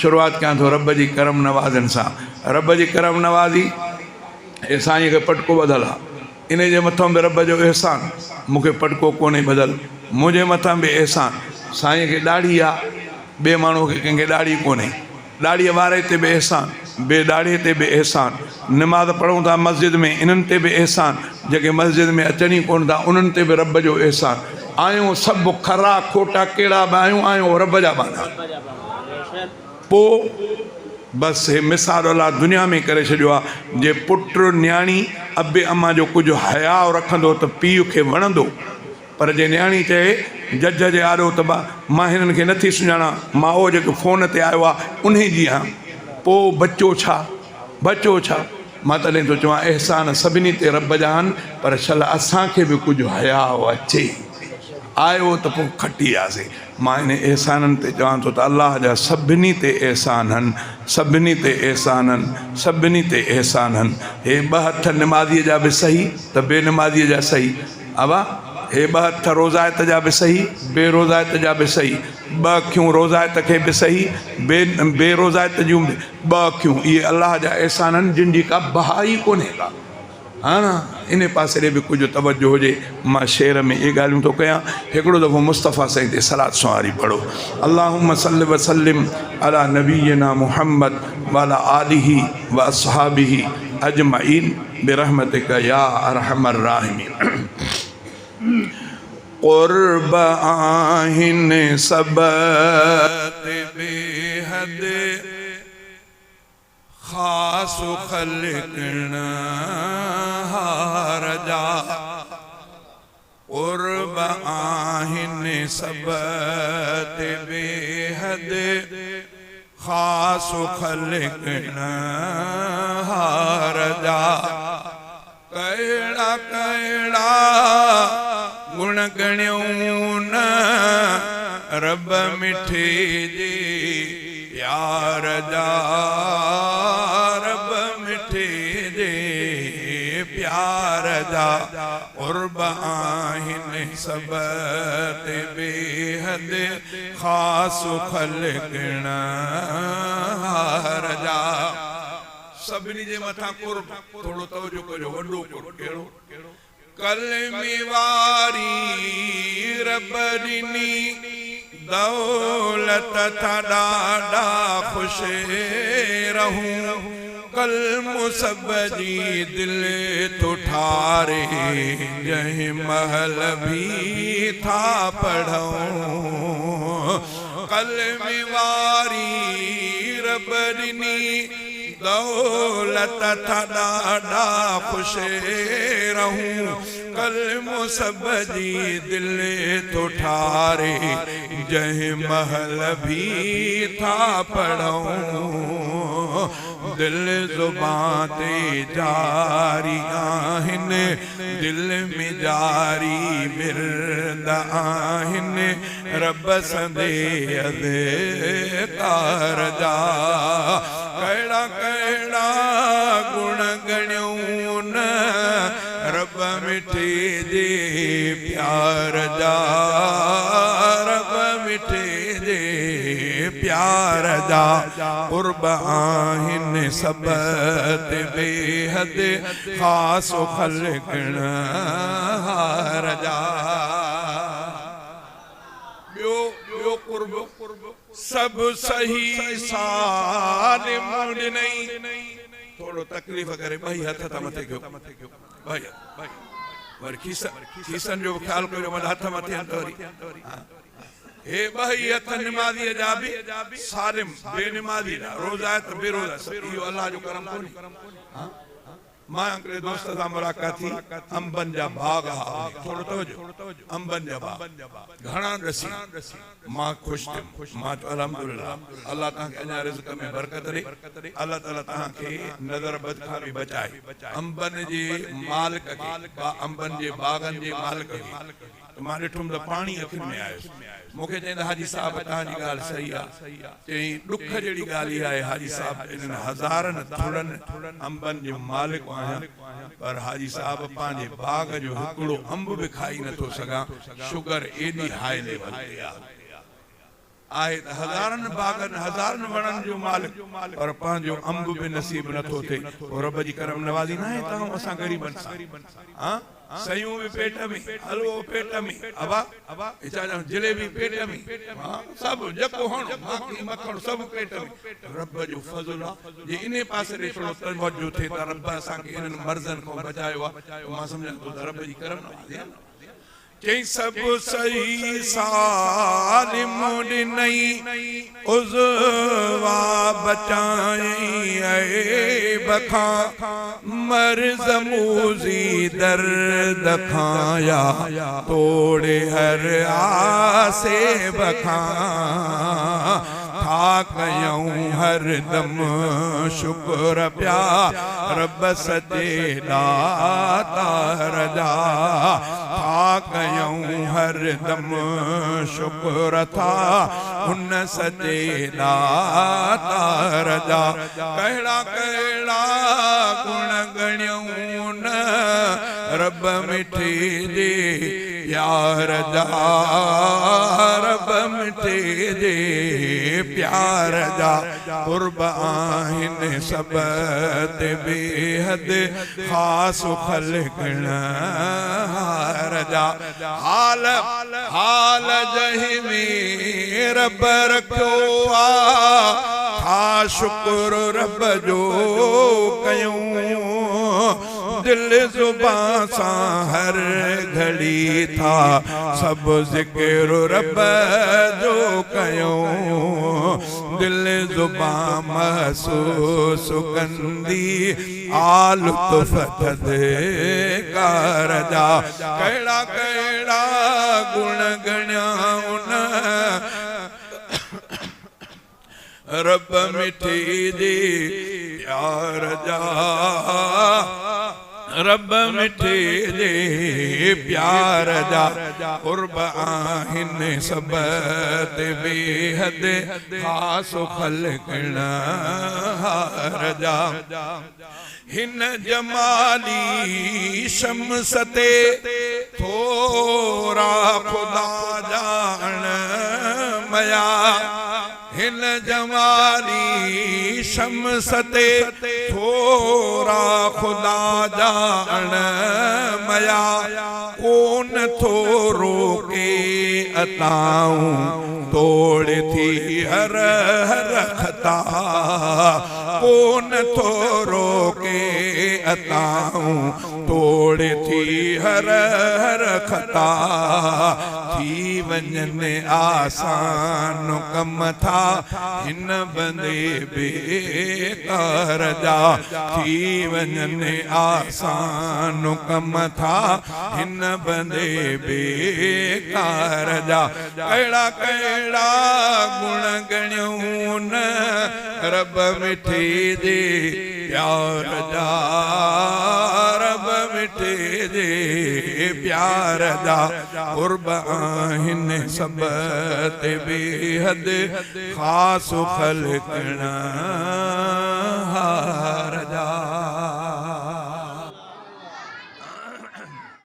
शुरुआत कयां थो रब जी करम नवाज़नि सां। रब जी करम नवाज़ी ए साईं खे पटको ॿधल आहे, इन जे मथां बि रब जो एहसान, मूंखे पटको कोन्हे ॿधल, मुंहिंजे मथां बि एहसान। साईं खे ॾाढ़ी आहे, ॿिए माण्हू खे कंहिंखे ॾाढ़ी कोन्हे, ॾाढ़ीअ वारे ते बि एहसान, ॿिए ॾाढ़ीअ ते बि एहसान। निमाज़ पढ़ूं था मस्जिद में, इन्हनि ते बि एहसान, जेके मस्जिद में अचनि ई कोन था उन्हनि ते बि रब जो एहसान। आहियूं सभु खरा खोटा कहिड़ा बि आहियूं रब जा बाना। पोइ बसि हे मिसाल अलाह दुनिया में करे छॾियो आहे, जे पुट न्याणी अबे अम्मा जो कुझु हयाउ रखंदो त पीउ खे वणंदो, पर जे न्याणी चए जज जे आॾो त मां हिननि खे नथी सुञाणा, मां उहो जेको फ़ोन ते आयो आहे उन जी आहियां, पोइ बचो छा, बचो छा। मां तॾहिं थो चवां एहसान सभिनी ते रब जा आहिनि, पर शल असांखे बि कुझु हयाउ अचे, आयो त पोइ खटी वियासीं। मां इन एहसाननि ते चवां थो त अलाह जा सभिनी ते एहसान आहिनि, सभिनी ते एहसान आहिनि, सभिनी ते एहसान आहिनि। हे ॿ हथ निमाज़ीअ जा बि सही त बेनिमाज़ीअ जा सही, अबा हे ॿ हथ रोज़ायत जा बि सही, बेरोज़ायत जा बि सही, ॿ अखियूं रोज़ायत खे बि सही, बेरोज़ायत जूं बि ॿ अखियूं, इहे अलाह जा एहसान आहिनि जिन जी का बहाई कोन्हे का। हा न, इन पासे ॾे बि कुझु तवजो हुजे। मां शेर में इहे ॻाल्हियूं थो कयां। हिकिड़ो दफ़ो मुस्तफ़ा साईं ते सलात सवारी पढ़ो, अल्लाहुम्मा सल्लि व सल्लिम अला नबीना मुहम्मद व अला आलिही व अस्हाबिही अजमईन बिरहमतिका या अरहमर राहिमीन। क़ुर्ब आहिनि सब ते बेहद, ख़ास ख़ल्क़ हार जा। क़ुर्ब आहिनि सब ते बेहद, ख़ास ख़ल्क़ हार जा। कहिड़ा कहिड़ा गुण गणियूं न रब मिठे जे प्यार जा, रब मिठे जे प्यार जा। क़ुर्ब आहिनि सब ते बेहद, ख़ास ख़ल्क़ हार जा। सभिनी जे मथां कुर्ब, थोड़ो तवजो कजो, वॾो कुर्ब कहिड़ो? कलमी वारी रब ॾिनी दौलत था ॾाढा ख़ुशि रहूं, कलम सब जी दिलि तो ठारे, जंहिं महल भी था पढ़ूं। कलमी वारी रब ॾिनी दौलत था ॾाढा ख़ुशि रहूं, कलमो सब जी दिलि तो ठारे, जंहिं महल भी था पढ़ूं। दिल ज़ुबान ते जारी आहिनि, दिल में जारी विर्द आहिनि, रब संदे अज़कार जा। कहिड़ा कहिड़ा गुण गणियूं न रब मिठे जे प्यार जा, रब मिठे जे प्यार जा। क़ुर्ब आहिनि सब ते बेहद, ख़ास ख़ल्क़ हार जा। ॿियो क़ुर्ब सब सही सालिम ॾिनई, थोड़ो तकलीफ़ करे ॿई हथ था मथे कयो, ॿई वरी खीसनि जो ख़्यालु कयो, हथ मथे हथ वरी। हे ॿई हथ निमाज़ीअ जा बि सालिम, बेनिमाज़ी रोज़ायत बेरोज़ायत, इहो अलाह जो करम कोन्हे। मां हिकिड़े दोस्त सां मुलाक़ात थी, अंबनि जा बाग, थोड़ो तवजो, अंबनि जा बाग घणा ॾसी, मां ख़ुशि थियुमि। मां चयो अल्हम्दुलिल्लाह, अल्लाह तव्हांखे अञा रिज़्क़ में बरकत ॾे, अल्लाह ताला तव्हांखे नज़र बद खां बि बचाए। अंबनि जे मालिक खे, अंबनि जे बागनि जे मालिक खे मां ॾिठुमि त पाणी अखियुनि में आयुसि। मूंखे चईंदा हाजी साहब तव्हांजी ॻाल्हि सही आहे, चई ॾुख जहिड़ी ॻाल्हि इहा आहे हाजी साहब, इन्हनि हज़ारनि थुड़नि अंबनि जो मालिक आहियां, पर हाजी साहब पंहिंजे बाग जो हिकिड़ो अंब बि खाई नथो सघां, शुगर एॾी हाई लेवल ते आहे। आहे त हज़ारनि बागनि हज़ारनि वणनि जो मालिक पर पंहिंजो अंब बि नसीब नथो थिए पोइ रब जी करम नवाज़ी न आहे तव्हां असां ग़रीबनि सां हा सयूं भी पेट में हलवो पेट में अबा जलेबी पेट में सब जको हणो माखी मखण सब पेट में रब जो फज़ल आहे जे इन पासे ॾे थोरो तवज्जो थिए त रब असांखे इन्हनि मर्ज़नि खां बचायो आहे मां सम्झां थो त रब जी करम नवाज़ी आहे चई सब सही सालिम ॾिनई उज़वा बचाई बखा मर्ज़ मूज़ी दर्द खाया तोड़े हर आसे बखा था कयूं हर दम शुक्र प्या रब सजे दातार जा था कयूं हर दम शुक्र था उन सजे दातार जा कहिड़ा कहिड़ा गुण गणियूं न रब मिठी जे प्यार जा रब मिठी जे प्यार जा कुर्ब आहिनि सब ते बेहद ख़ास ख़ल्क़न हार जा हाल हाल जहि में रब रखियो आ था शुक्र रब जो कयूं दिल जुबां सां हर घड़ी था सब ज़िक्र रब जो कयूं दिल जुबां महसूस कंदी आलु तुफ़त कार जा कहिड़ा कहिड़ा गुण गणिया रब मिठी जी प्यार जा रब मिठी जे प्यार जा कुर्ब आहिनि सब ते बेहद ख़ास ख़ल्क़न हार जा हिन जमाली शम्स ते थोरा खुदा जान मया हिन जमाली शम्स ते थोरा खुदा जान मया कोन थोरो के अताऊं तोड़ थी हर हर खता कोन थोरो के अताऊं तोड़ थी हर हर खता थी वञनि आसान कम था हिन बंदे बेकार जा थी वञनि आसान कम था हिन बंदे बेकार जा कहिड़ा कहिड़ा गुण गणियूं न रब मिठी जे प्यार जा रब मिठी जे प्यार जा कुर्ब आहिनि सब ते बेहद ख़ास ख़ल्क़न हार जा।